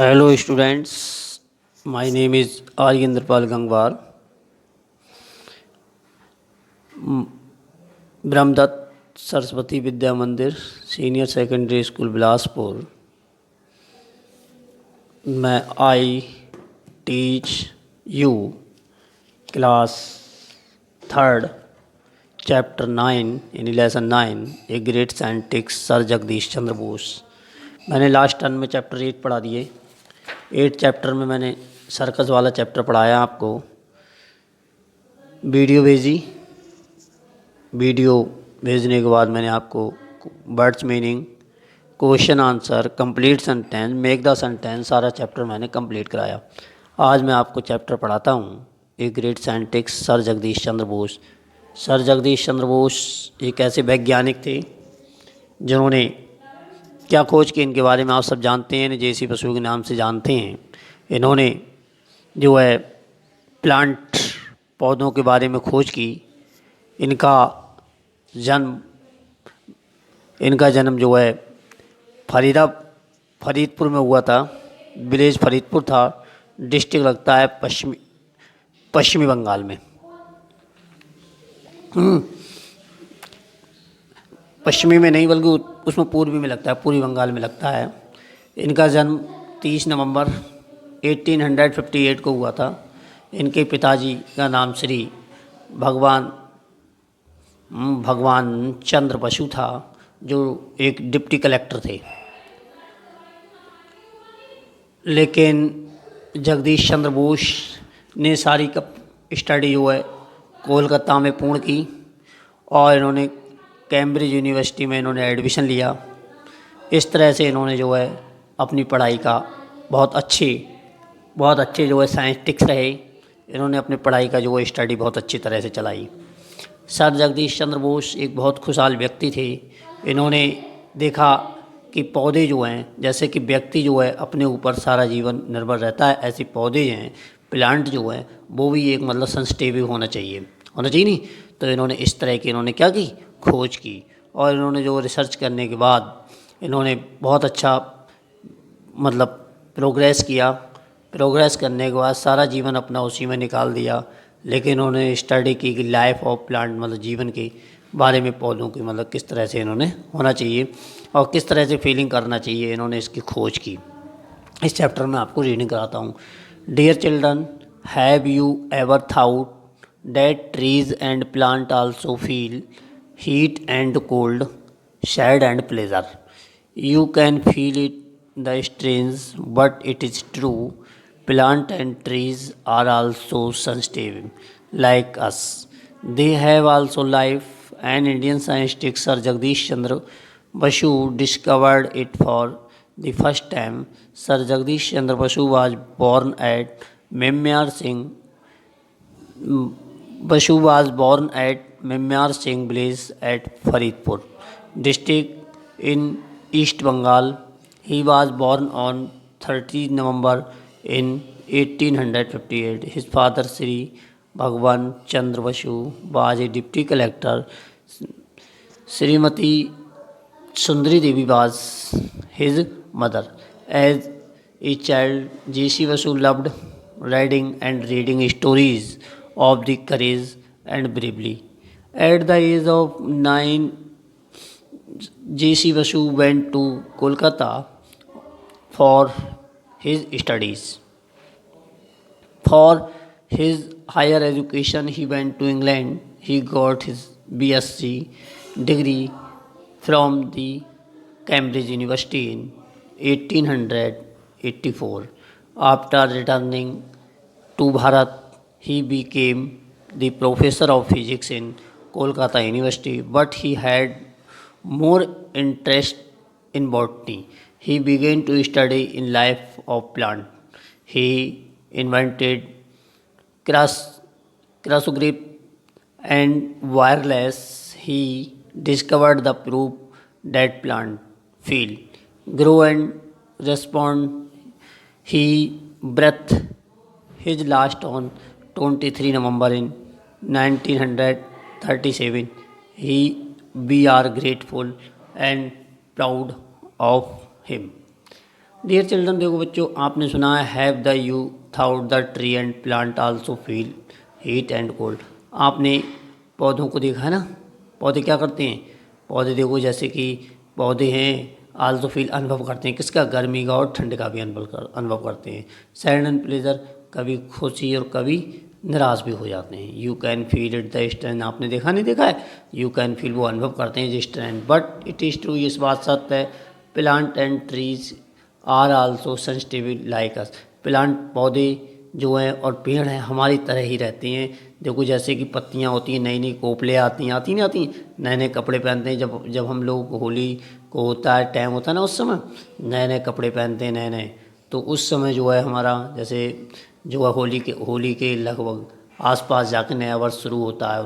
Hello students, my name is Aryendrapal Gangwar, Brahmadatta Saraswati Vidya मंदिर senior secondary school Bilaspur. मैं I teach you class third chapter 9 in lesson 9 a great scientist sir Jagdish Chandra Bose. मैंने last term में chapter 8 पढ़ा दिए। 8 chapter में मैंने circus वाला चैप्टर पढ़ाया आपको। वीडियो भेजने के बाद मैंने आपको words meaning, question answer, complete sentence, make the sentence सारा चैप्टर मैंने कंप्लीट कराया। आज मैं आपको चैप्टर पढ़ाता हूँ a great scientist sir Jagdish Chandra Bose. Sir Jagdish Chandra Bose एक ऐसे वैज्ञानिक थे जिन्होंने क्या खोज की, इनके बारे में आप सब जानते हैं, जेसी बसु के नाम से जानते हैं। इन्होंने जो है प्लांट पौधों के बारे में खोज की। इनका जन्म जो है फरीदपुर में हुआ था। विलेज फरीदपुर था, डिस्ट्रिक्ट लगता है पश्चिमी बंगाल में। पश्चिमी में नहीं बल्कि उसमें पूर्वी में लगता है, पूर्वी बंगाल में लगता है। इनका जन्म 30 नवंबर 1858 को हुआ था। इनके पिताजी का नाम श्री भगवान चंद्र बसु था, जो एक डिप्टी कलेक्टर थे। लेकिन जगदीश चंद्र बोस ने सारी स्टडी जो है कोलकाता में पूर्ण की और इन्होंने कैम्ब्रिज यूनिवर्सिटी में इन्होंने एडमिशन लिया। इस तरह से इन्होंने जो है अपनी पढ़ाई का बहुत अच्छे जो है साइंटिस्ट रहे। इन्होंने अपनी पढ़ाई का जो है स्टडी बहुत अच्छी तरह से चलाई। सर जगदीश चंद्र बोस एक बहुत खुशहाल व्यक्ति थे। इन्होंने देखा कि पौधे जो हैं, जैसे कि व्यक्ति जो है अपने ऊपर सारा जीवन निर्भर रहता है, ऐसे पौधे हैं, प्लांट जो हैं वो भी एक मतलब सेंसिटिव होना चाहिए नहीं। तो इन्होंने इस तरह की क्या की, खोज की। और इन्होंने जो रिसर्च करने के बाद इन्होंने बहुत अच्छा मतलब प्रोग्रेस किया। प्रोग्रेस करने के बाद सारा जीवन अपना उसी में निकाल दिया। लेकिन इन्होंने स्टडी की कि लाइफ ऑफ प्लांट मतलब जीवन के बारे में, पौधों की मतलब किस तरह से इन्होंने होना चाहिए और किस तरह से फीलिंग करना चाहिए, इन्होंने इसकी खोज की। इस चैप्टर में आपको रीडिंग कराता हूँ। Dear children, have you ever thought that trees and plant also feel heat and cold, sad and pleasure? You can feel it the strange, but it is true. Plant and trees are also sensitive like us. They have also life, and Indian scientist Sir Jagdish Chandra Basu discovered it for the first time. Sir Jagdish Chandra Basu was born at Memyar Singh Basu was born at Memyar Singh village at Faridpur district in East Bengal. He was born on 30 November in 1858. His father Sri Bhagwan Chandra Basu was a deputy collector. Srimati Sundari Devi was his mother. As a child, J.C. Basu loved writing and reading stories of the courage and bravery. At the age of 9, J.C. Basu went to Kolkata for his studies. For his higher education, he went to England. He got his BSc degree from the Cambridge University in 1884. After returning to Bharat, he became the professor of physics in Kolkata University, but he had more interest in botany. He began to study in life of plant. He invented chrysograph and wireless. He discovered the proof that plant feel, grow and respond. He breathed his last on 23 November in 1937. We are grateful and proud of him. Dear children, देखो बच्चों, आपने सुना है have the you thought the tree and plant also feel heat and cold. आपने पौधों को देखा है ना, पौधे क्या करते हैं, पौधे देखो जैसे कि पौधे हैं आल्सो फील अनुभव करते हैं किसका, गर्मी का और ठंड का भी अनुभव करते हैं। सैड एंड प्लेजर, कभी खुशी और कभी निराश भी हो जाते हैं। You can feel it the strength, आपने देखा नहीं देखा है, यू कैन फील वो अनुभव करते हैं strength, but it is true, इस बात सत्य है, plant and trees are also sensitive like us. Plant पौधे जो हैं और पेड़ हैं हमारी तरह ही रहते हैं। देखो जैसे कि पत्तियां होती हैं, नई नई कोपले आती हैं, आती नहीं आती, नए नए कपड़े पहनते हैं। जब जब हम लोग होली को होता है टाइम होता है ना, उस समय नए नए कपड़े पहनते हैं नए नए। तो उस समय जो है हमारा जैसे जो है होली के लगभग आसपास जाके नया वर्ष शुरू होता है,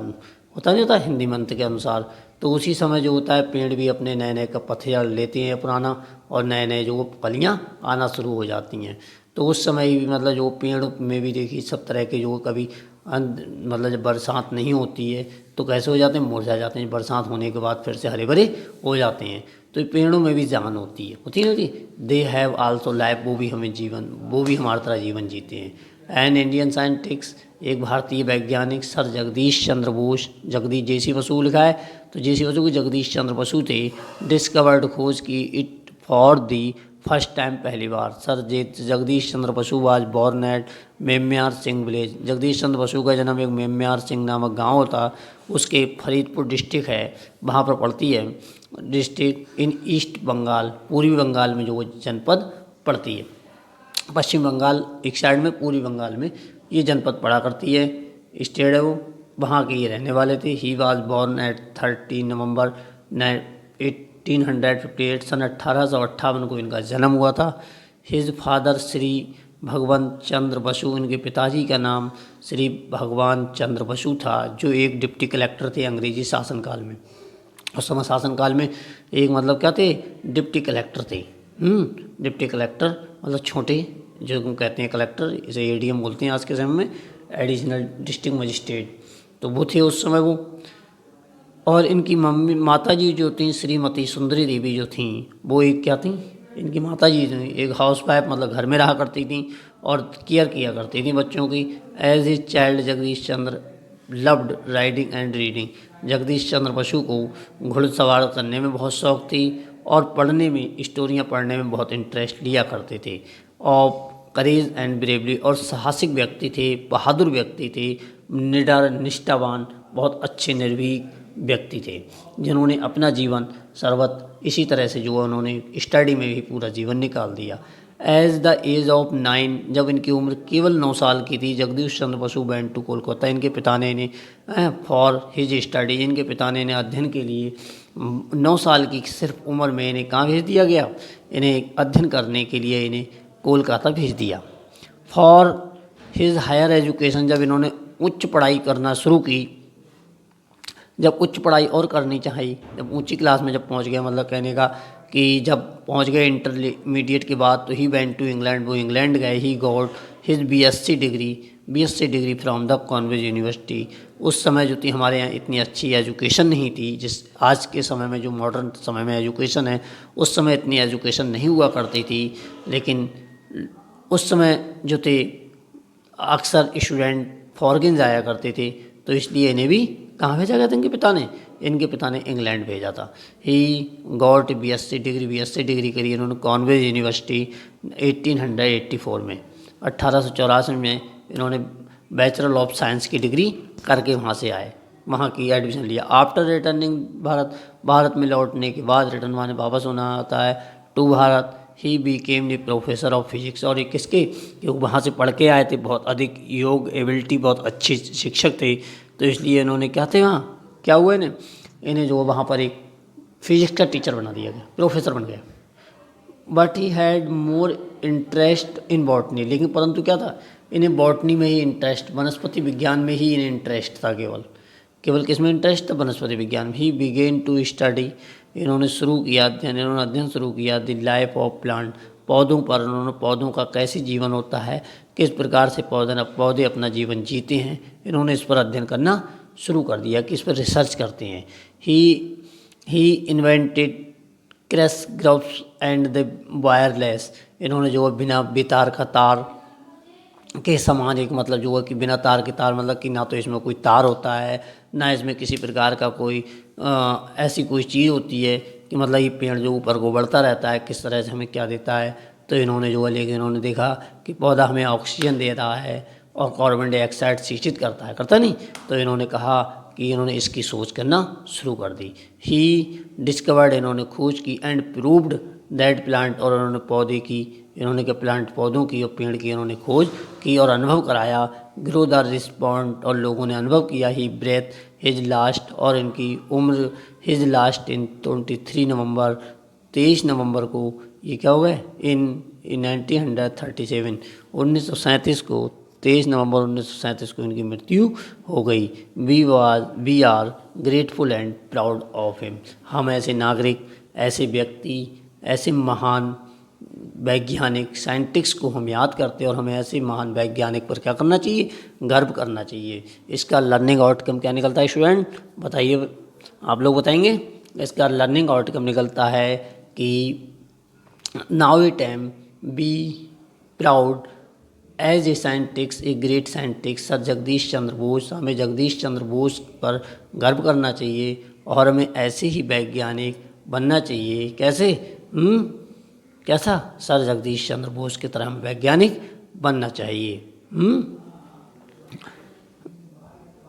होता नहीं होता हिंदी मंत्र के अनुसार। तो उसी समय जो होता है पेड़ भी अपने नए नए का पतझड़ लेते हैं पुराना, और नए नए जो कलियाँ आना शुरू हो जाती हैं। तो उस समय भी मतलब जो पेड़ में भी देखिए सब तरह के जो कभी मतलब जब बरसात नहीं होती है तो कैसे हो जाते हैं, मुरझा जाते हैं। बरसात होने के बाद फिर से हरे भरे हो जाते हैं। तो पेड़ों में भी जान होती है, होती नहीं होती, दे हैव आल्सो लाइफ, वो भी हमें जीवन, वो भी हमारी तरह जीवन जीते हैं। एन इंडियन साइंटिस्ट, एक भारतीय वैज्ञानिक सर जगदीश चंद्र बोस, जगदीश जेसी बसु लिखा है तो जेसी बसु को जगदीश चंद्र बसु थे, डिस्कवर्ड खोज की it for the first time, पहली बार। Sir Jagdish Chandra Basu was born at Mymensingh village. Jagdish Chandra Basu का जन्म एक मेम्यार सिंह नामक गांव था, उसके फरीदपुर डिस्ट्रिक्ट है, वहाँ पर पड़ती है, डिस्ट्रिक्ट इन ईस्ट बंगाल, पूर्वी बंगाल में जो वो जनपद पड़ती है। पश्चिम बंगाल एक साइड में, पूर्वी बंगाल में ये जनपद पड़ा करती है, स्टेट है वो, वहाँ के ये रहने वाले थे। ही वाज बॉर्न एट 30 नवंबर 1858, सन 1858 को इनका जन्म हुआ था। हिज फादर श्री भगवंत चंद्र बसु, इनके पिताजी का नाम श्री भगवान चंद्र बसु था, जो एक डिप्टी कलेक्टर थे अंग्रेजी शासनकाल में। उस समय शासनकाल में एक मतलब क्या थे, डिप्टी कलेक्टर थे। डिप्टी कलेक्टर मतलब छोटे जो कहते हैं कलेक्टर, इसे एडीएम बोलते हैं आज के समय में, एडिशनल डिस्ट्रिक्ट मजिस्ट्रेट, तो वो थे उस समय वो। और इनकी मम्मी माता जी जो थी श्रीमती सुंदरी देवी जो थी, वो एक क्या थी, इनकी माता जी थी एक हाउस वाइफ, मतलब घर में रहा करती थी और केयर किया करती थी बच्चों की। As a child Jagdish Chandra loved riding and reading. Jagdish Chandra Basu को घुड़सवार करने में बहुत शौक थी और पढ़ने में, स्टोरियाँ पढ़ने में बहुत इंटरेस्ट लिया करते थे। और करेज एंड ब्रेवरी, और साहसिक व्यक्ति थे, बहादुर व्यक्ति थे, निडर निष्ठावान, बहुत अच्छे निर्भीक व्यक्ति थे, जिन्होंने अपना जीवन सर्वत इसी तरह से जो उन्होंने स्टडी में भी पूरा जीवन निकाल दिया। एज द एज ऑफ 9, जब इनकी उम्र केवल 9 साल की थी, जगदीश चंद्र बसु वेंट टू कोलकाता। इनके पिता ने इन्हें फॉर हिज स्टडी, इनके पिता ने इन्हें अध्ययन के लिए 9 साल की सिर्फ उम्र में इन्हें कहाँ भेज दिया गया, इन्हें अध्ययन करने के लिए इन्हें कोलकाता भेज दिया। फॉर हिज हायर एजुकेशन, जब इन्होंने उच्च पढ़ाई करना शुरू की, जब उच्च पढ़ाई और करनी चाहिए, जब ऊंची क्लास में जब पहुंच गए, मतलब कहने का कि जब पहुंच गए इंटरमीडिएट के बाद, तो ही वेंट टू इंग्लैंड, वो इंग्लैंड गए। He got his BSc degree from the Cambridge university. उस समय जो थी हमारे यहाँ इतनी अच्छी एजुकेशन नहीं थी, जिस आज के समय में जो मॉडर्न समय में एजुकेशन है, उस समय इतनी एजुकेशन नहीं हुआ करती थी। लेकिन उस समय जो थे अक्सर स्टूडेंट फॉरेन जाया करते थे, तो इसलिए इन्हें भी कहाँ भेजा गया था, इनके पिता ने इंग्लैंड भेजा था। ही गॉट बीएससी डिग्री करी इन्होंने कॉन्वेज यूनिवर्सिटी 1884 में। 1884 में इन्होंने बैचलर ऑफ साइंस की डिग्री करके वहाँ से आए, वहाँ की एडमिशन लिया। आफ्टर रिटर्निंग भारत में लौटने के बाद, रिटर्न माने वापस होना आता है, to Bharat, he became the professor of physics. और ये किसके, वहाँ से पढ़ के आए थे, बहुत अधिक योग एबिलिटी, बहुत अच्छे शिक्षक थे, तो इसलिए इन्होंने क्या थे, वहाँ क्या हुआ इन्हें जो वहाँ पर एक फिजिक्स का टीचर बना दिया गया, प्रोफेसर बन गया। But he had more interest in botany, लेकिन परंतु क्या था, इन्हें बॉटनी में ही इंटरेस्ट, वनस्पति विज्ञान में ही इन्हें इंटरेस्ट था, केवल किस में इंटरेस्ट था, वनस्पति विज्ञान में। ही बिगेन टू स्टडी, इन्होंने अध्ययन शुरू किया द लाइफ ऑफ प्लांट, पौधों पर। उन्होंने पौधों का कैसे जीवन होता है, किस प्रकार से पौधे अपना जीवन जीते हैं, इन्होंने इस पर अध्ययन करना शुरू कर दिया कि इस पर रिसर्च करते हैं। He invented crescographs and the wireless, इन्होंने जो है बिना बेतार का तार के समान, एक मतलब जो है कि बिना तार के तार, मतलब कि ना तो इसमें कोई तार होता है, ना इसमें किसी प्रकार का कोई ऐसी कोई चीज़ होती है कि मतलब ये पेड़ जो ऊपर को बढ़ता रहता है, किस तरह से हमें क्या देता है। तो इन्होंने जो है, लेकिन इन्होंने देखा कि पौधा हमें ऑक्सीजन दे रहा है और कार्बन डाइऑक्साइड सींचित करता है, करता नहीं। तो इन्होंने कहा कि इन्होंने इसकी सोच करना शुरू कर दी। ही डिस्कवर्ड, इन्होंने खोज की, एंड प्रूव्ड दैट प्लांट, और उन्होंने पौधे की, इन्होंने क्या प्लांट पौधों की और पेड़ की इन्होंने खोज की और अनुभव कराया। ग्रो द रिस्पॉन्ड, और लोगों ने अनुभव किया। ही ब्रेथ हिज लास्ट, और इनकी उम्र हिज लास्ट इन 23 नवंबर, 23 नवंबर को ये क्या हो गए इन 1937, 1937 को, 23 नवंबर 1937 को इनकी मृत्यु हो गई। We are grateful and proud of him, हम ऐसे नागरिक, ऐसे व्यक्ति, ऐसे महान वैज्ञानिक साइंटिस्ट को हम याद करते हैं, और हमें ऐसे महान वैज्ञानिक पर क्या करना चाहिए, गर्व करना चाहिए। इसका लर्निंग आउटकम क्या निकलता है स्टूडेंट, बताइए, आप लोग बताएंगे। इसका लर्निंग आउटकम निकलता है कि now a time be proud as a scientist, a great scientist sir Jagdish Chandra Bose, हमें जगदीश चंद्र बोस पर गर्व करना चाहिए और हमें ऐसे ही वैज्ञानिक बनना चाहिए। कैसे? कैसा? सर जगदीश चंद्र बोस की तरह हम वैज्ञानिक बनना चाहिए।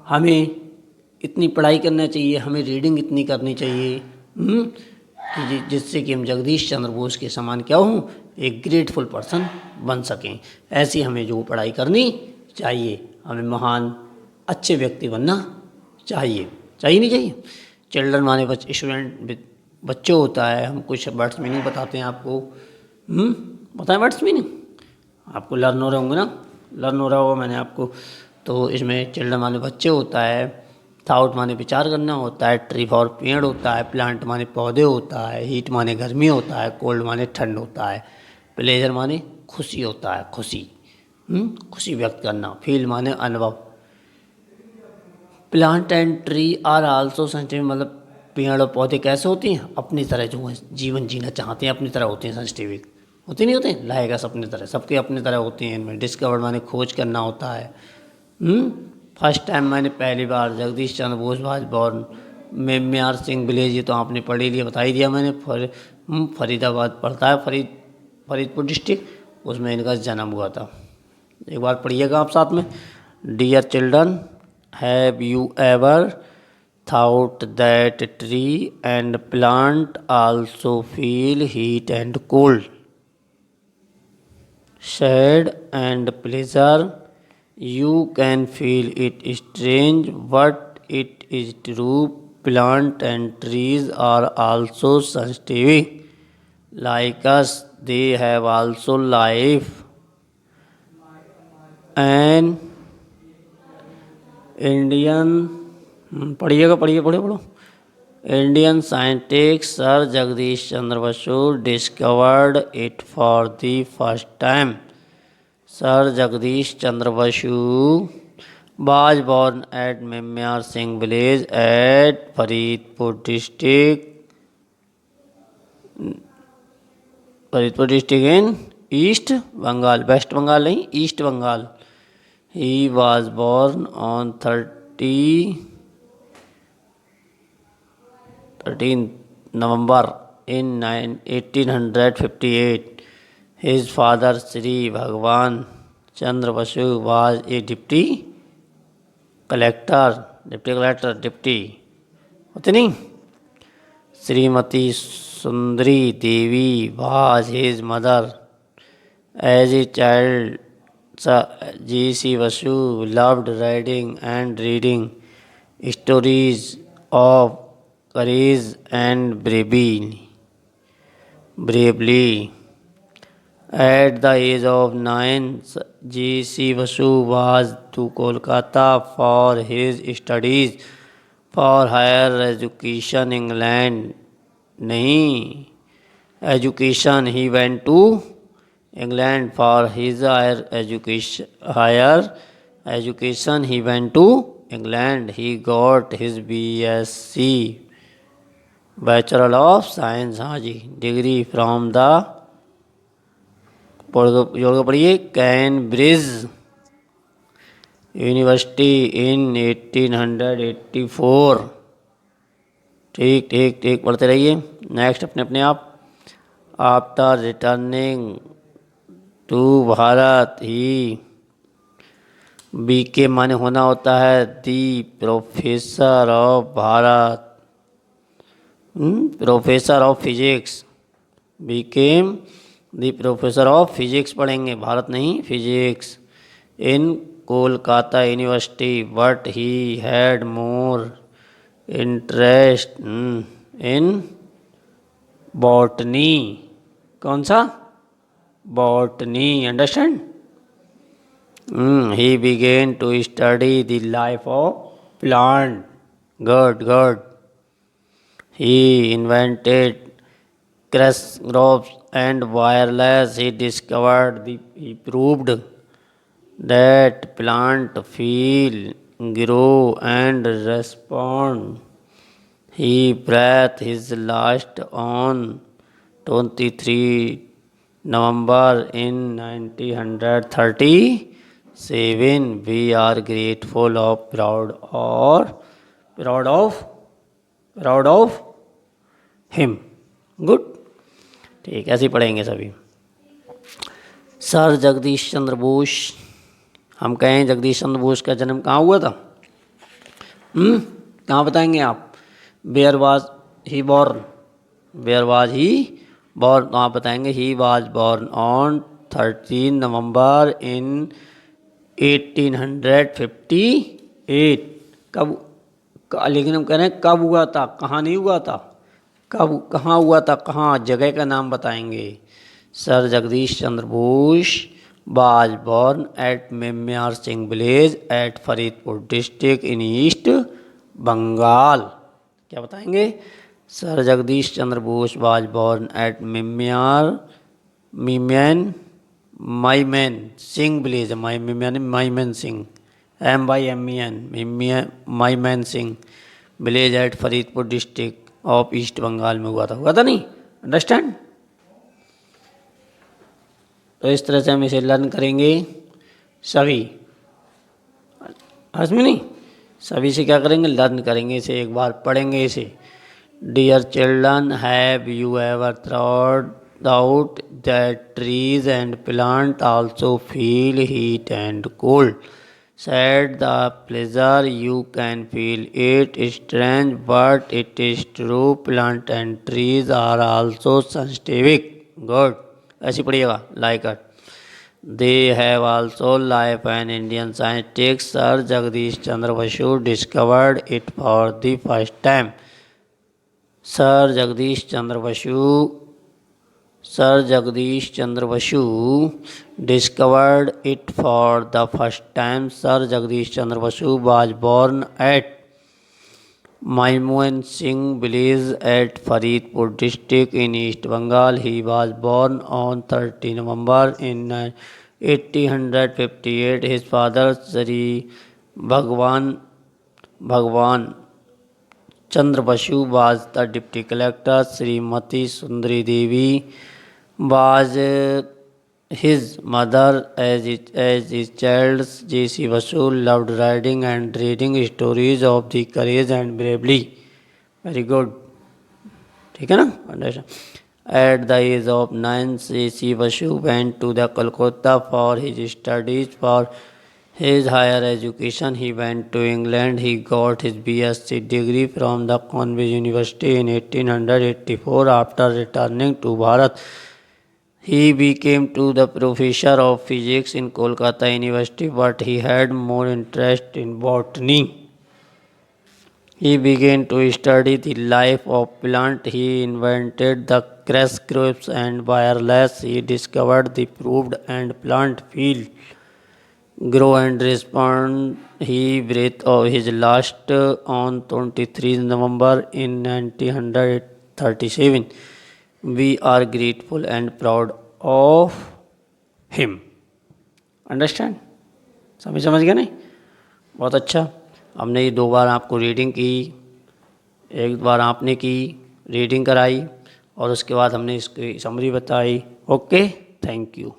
हमें इतनी पढ़ाई करना चाहिए, हमें रीडिंग इतनी करनी चाहिए कि जिससे कि हम जगदीश चंद्र बोस के समान क्या हूँ, एक ग्रेटफुल पर्सन बन सकें। ऐसी हमें जो पढ़ाई करनी चाहिए, हमें महान अच्छे व्यक्ति बनना चाहिए, चाहिए नहीं चाहिए। चिल्ड्रन माने बच्चे, स्टूडेंट बच्चे होता है। हम कुछ वर्ड्स मीनिंग बताते हैं आपको, बताएं वर्ड्स मीनिंग, आपको लर्न हो रहे होंगे ना, लर्न हो रहा होगा मैंने आपको। तो इसमें चिल्ड्रन माने बच्चे होता है, थाउट माने विचार करना होता है, ट्री फॉर पेड़ होता है, प्लांट माने पौधे होता है, हीट माने गर्मी होता है, कोल्ड माने ठंड होता है, प्लेजर माने खुशी होता है, खुशी, खुशी व्यक्त करना, फील माने अनुभव। Plant and tree are also sensitive, मतलब पेड़ और पौधे कैसे होते हैं, अपनी तरह जो है जीवन जीना चाहते हैं, अपनी तरह होते हैं, सेंसिटिव होते नहीं होते, लाएगा अपनी तरह, सबके अपनी तरह होते हैं। इनमें डिस्कवर्ड माने खोज करना होता है। फर्स्ट टाइम मैंने पहली बार Jagdish Chandra Bose was born Mymensingh village, ये तो आपने पढ़ ही लिया, बता ही दिया मैंने। फरीदाबाद पड़ता है, फरीदपुर डिस्ट्रिक्ट, उसमें इनका जन्म हुआ था। एक बार पढ़िएगा आप साथ में। Dear children, have you ever thought that tree and plant also feel heat and cold, sad and pleasure? You can feel it strange, but it is true. Plant and trees are also sensitive like us. They have also life, and Indian, पढ़िएगा, पढ़ो। Indian scientist sir Jagdish Chandra Basu discovered it for the first time. Sir Jagdish Chandra Basu was born at Mymensingh village at Faridpur district in East Bengal, West Bengal नहीं, East Bengal. He was born on 13 November in 1858. His father Sri Bhagwan Chandra Basu was a deputy collector, होते नहीं। श्रीमती सुंदरी देवी was his mother. As a child, G.C. Basu loved writing and reading stories of courage and bravery. At the age of 9, G.C. Basu was to Kolkata for his studies for higher education. England नहीं, education, he went to England for his higher education. He went to England. He got his BSc, Bachelor of Science, हाँ जी, degree from the जोड़ के पढ़िए, Cambridge university इन 1884। ठीक ठीक ठीक, पढ़ते रहिए। नेक्स्ट अपने अपने आप। After returning to Bharat he be के माने होना होता है the professor of Bharat, professor of physics. Became the professor of physics पढ़ेंगे, भारत नहीं, physics in Kolkata university, but he had more interest in botany. कौन सा? Botany, understand. He began to study the life of plant. Good, good. He invented crops and wireless. He proved that plant feel, grow and respond. He breathed his last on 23 November in 1937. We are grateful of proud of him. Good, ठीक, ऐसे ही पढ़ेंगे सभी। Sir Jagdish Chandra Bose, हम कहें जगदीश चंद्र बोस का जन्म कहाँ हुआ था? कहाँ बताएंगे आप? Where was he born? Where was he born, तो आप बताएंगे he was born on 13 November in 1858। कब? लेकिन हम कह रहे हैं कब हुआ था, कहाँ नहीं हुआ था। कब, कहाँ हुआ था, कहाँ, जगह का नाम बताएंगे। Sir Jagdish Chandra Bose was born at Mymensingh village at Faridpur district in East Bengal. क्या बताएंगे? Sir Jagdish Chandra Bose was born at Mymensingh village, Mymensingh, MYMEN, Mymensingh village at Faridpur district of East Bengal में हुआ था नहीं? अंडरस्टैंड। तो इस तरह से हम इसे लर्न करेंगे सभी, हर्ष में नहीं, सभी से क्या करेंगे? लर्न करेंगे इसे, एक बार पढ़ेंगे इसे। Dear children, have you ever thought out that trees and plant also feel heat and cold? Said the pleasure you can feel it strange, but it is true. Plant and trees are also scientific. Good. ऐसी पढ़िएगा, like it. They have also life, and Indian scientist Sir Jagdish Chandra Basu discovered it for the first time. Sir Jagdish Chandra Basu discovered it for the first time. Sir Jagdish Chandra Basu was born at Maimun Singh village at Faridpur district in East Bengal. He was born on 30 November in 1858. His father Sri Bhagwan Chandra Basu was the deputy collector. Srimati Sundari Devi was his mother. As his child, J.C. Basu loved writing and reading stories of the courage and bravery. Very good. ठीक है ना? At the age of 9, J.C. Basu went to the Calcutta for his studies. For his higher education, he went to England. He got his BSc degree from the Cambridge University in 1884. After returning to Bharat, he became the professor of physics in Kolkata University, but he had more interest in botany. He began to study the life of plant. He invented the crops and wireless. He discovered the proved and plant feel, grow and respond. He breathed his last on 23 November in 1937. We are grateful and proud of him. Understand? सभी समझ गए नहीं? बहुत अच्छा। हमने ये 2 बार आपको reading की, एक बार आपने की रीडिंग कराई, और उसके बाद हमने इसकी समरी बताई। ओके। Thank you.